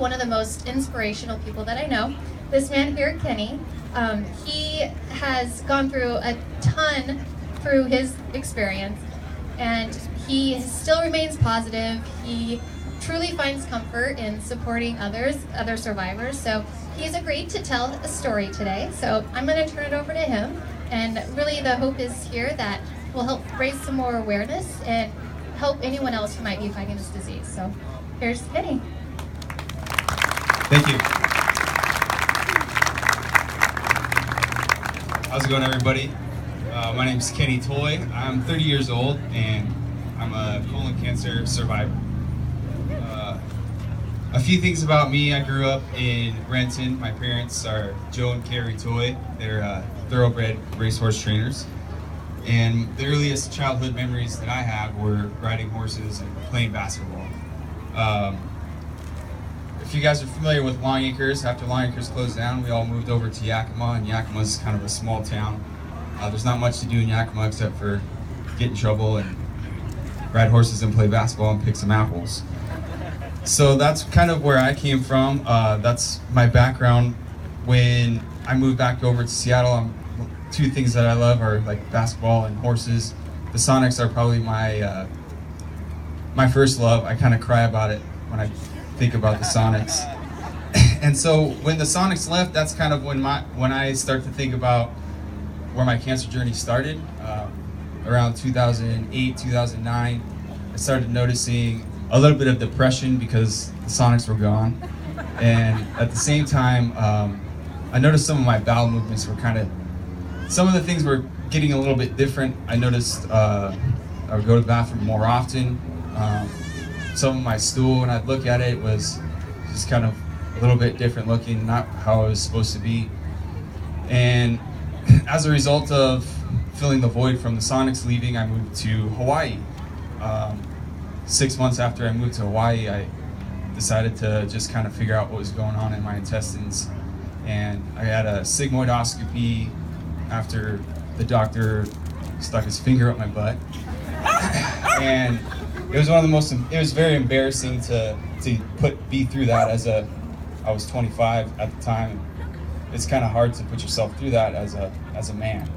one of the most inspirational people that I know. This man here, Kenny, he has gone through a ton through his experience, and he still remains positive. He truly finds comfort in supporting others, other survivors. So he's agreed to tell a story today. So I'm going to turn it over to him. And really the hope is here that we'll help raise some more awareness and help anyone else who might be fighting this disease. So here's Kenny. Thank you. How's it going, everybody? My name's Kenny Toye. I'm 30 years old and I'm a colon cancer survivor. A few things about me: I grew up in Renton. My parents are Joe and Carrie Toye. They're thoroughbred racehorse trainers. And the earliest childhood memories that I have were riding horses and playing basketball. If you guys are familiar with Long Acres, after Long Acres closed down, we all moved over to Yakima, and Yakima's kind of a small town. There's not much to do in Yakima except for get in trouble and ride horses and play basketball and pick some apples. So that's kind of where I came from. That's my background. When I moved back over to Seattle, two things that I love are like basketball and horses. The Sonics are probably my my first love. I kind of cry about it when I think about the Sonics. And so when the Sonics left, that's kind of when I start to think about where my cancer journey started. Around 2008, 2009, I started noticing a little bit of depression because the Sonics were gone. And at the same time, I noticed some of my bowel movements were some of the things were getting a little bit different. I noticed I would go to the bathroom more often. Some of my stool, when I'd look at it, was just kind of a little bit different looking, not how it was supposed to be. And as a result of filling the void from the Sonics leaving, I moved to Hawaii. 6 months after I moved to Hawaii, I decided to just kind of figure out what was going on in my intestines. And I had a sigmoidoscopy after the doctor stuck his finger up my butt. And it was it was very embarrassing to be through that I was 25 at the time. It's kind of hard to put yourself through that as a man.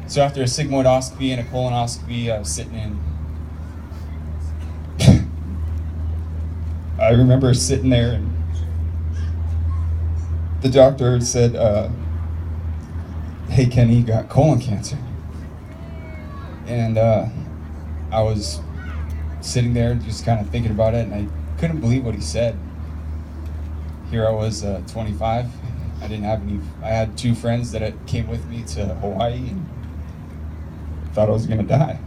So after a sigmoidoscopy and a colonoscopy, I was sitting in. I remember sitting there, and the doctor said, "Hey, Kenny, you got colon cancer." And I was sitting there just kind of thinking about it, and I couldn't believe what he said. Here I was, 25. I had two friends that came with me to Hawaii and thought I was gonna die.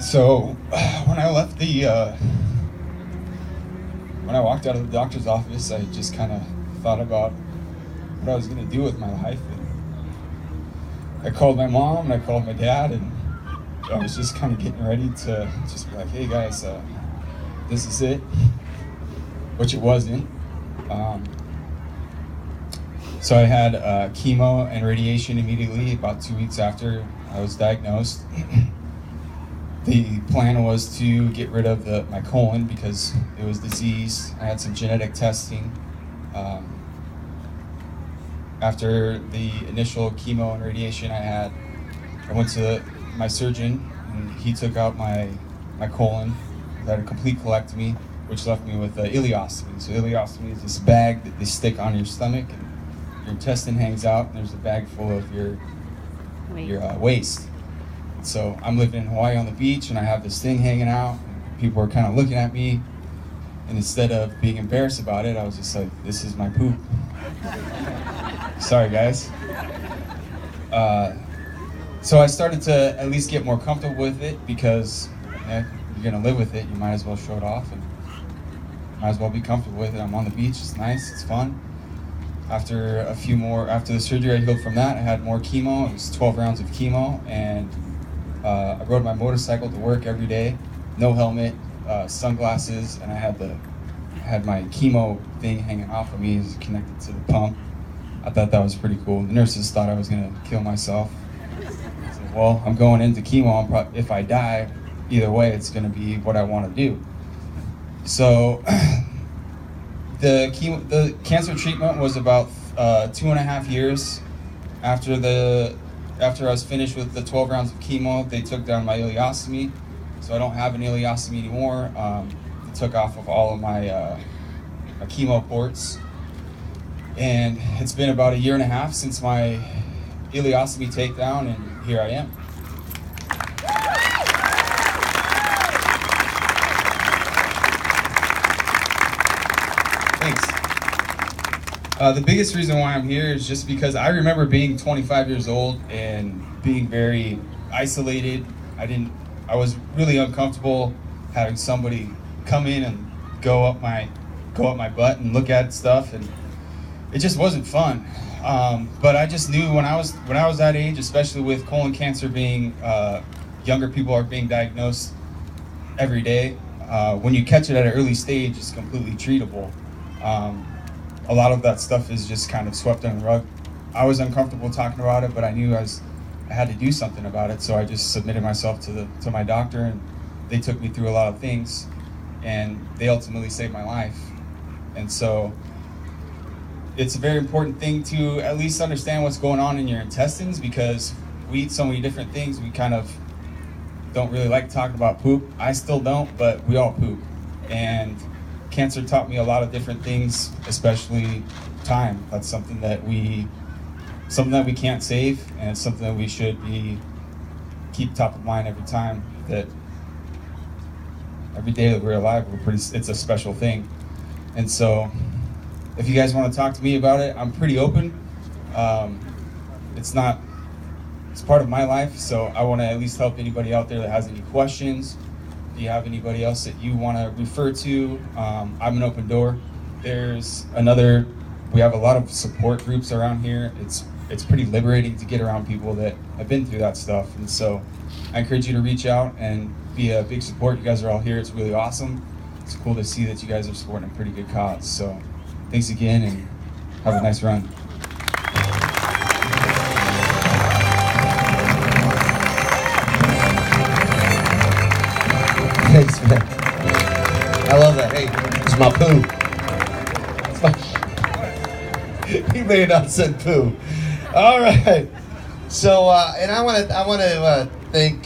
So when I left when I walked out of the doctor's office, I just kind of thought about what I was gonna do with my life. And I called my mom and I called my dad, and I was just kind of getting ready to just be like, "Hey guys, this is it," which it wasn't. So I had chemo and radiation immediately, about 2 weeks after I was diagnosed. The plan was to get rid of my colon because it was diseased. I had some genetic testing. After the initial chemo and radiation I went to my surgeon, and he took out my colon. I had a complete colectomy, which left me with ileostomy. So ileostomy is this bag that they stick on your stomach, and your intestine hangs out, and there's a bag full of your waste. So I'm living in Hawaii on the beach, and I have this thing hanging out, and people are kind of looking at me, and instead of being embarrassed about it, I was just like, "This is my poop." Sorry, guys. So I started to at least get more comfortable with it, because you're gonna live with it, you might as well show it off, and might as well be comfortable with it. I'm on the beach, it's nice, it's fun. After the surgery, I healed from that. I had more chemo. It was 12 rounds of chemo, and I rode my motorcycle to work every day, no helmet, sunglasses, and I had my chemo thing hanging off of me. It was connected to the pump. I thought that was pretty cool. The nurses thought I was gonna kill myself. I said, "Well, I'm going into chemo. If I die, either way, it's going to be what I want to do. So the cancer treatment was about 2.5 years after I was finished with the 12 rounds of chemo. They took down my ileostomy, so I don't have an ileostomy anymore. They took off of all of my chemo ports, and it's been about 1.5 years since my ileostomy takedown, and here I am. Thanks. The biggest reason why I'm here is just because I remember being 25 years old and being very isolated. I was really uncomfortable having somebody come in and go up my butt and look at stuff, and it just wasn't fun. But I just knew when I was that age, especially with colon cancer being younger people are being diagnosed every day. When you catch it at an early stage, it's completely treatable. A lot of that stuff is just kind of swept under the rug. I was uncomfortable talking about it, but I knew I had to do something about it, so I just submitted myself to my doctor, and they took me through a lot of things, and they ultimately saved my life. And so it's a very important thing to at least understand what's going on in your intestines, because we eat so many different things. We kind of don't really like talking about poop. I still don't, but we all poop. And cancer taught me a lot of different things, especially time. That's something that we can't save, and it's something that we should keep top of mind every time. That every day that we're alive, it's a special thing. And so if you guys want to talk to me about it, I'm pretty open. It's part of my life, so I want to at least help anybody out there that has any questions. If you have anybody else that you want to refer to, I'm an open door. We have a lot of support groups around here. It's pretty liberating to get around people that have been through that stuff. And so I encourage you to reach out and be a big support. You guys are all here. It's really awesome. It's cool to see that you guys are supporting a pretty good cause. So thanks again, and have a nice run. Thanks, man. I love that. Hey, it's my poo. He may have not said poo. All right. So, and I want to thank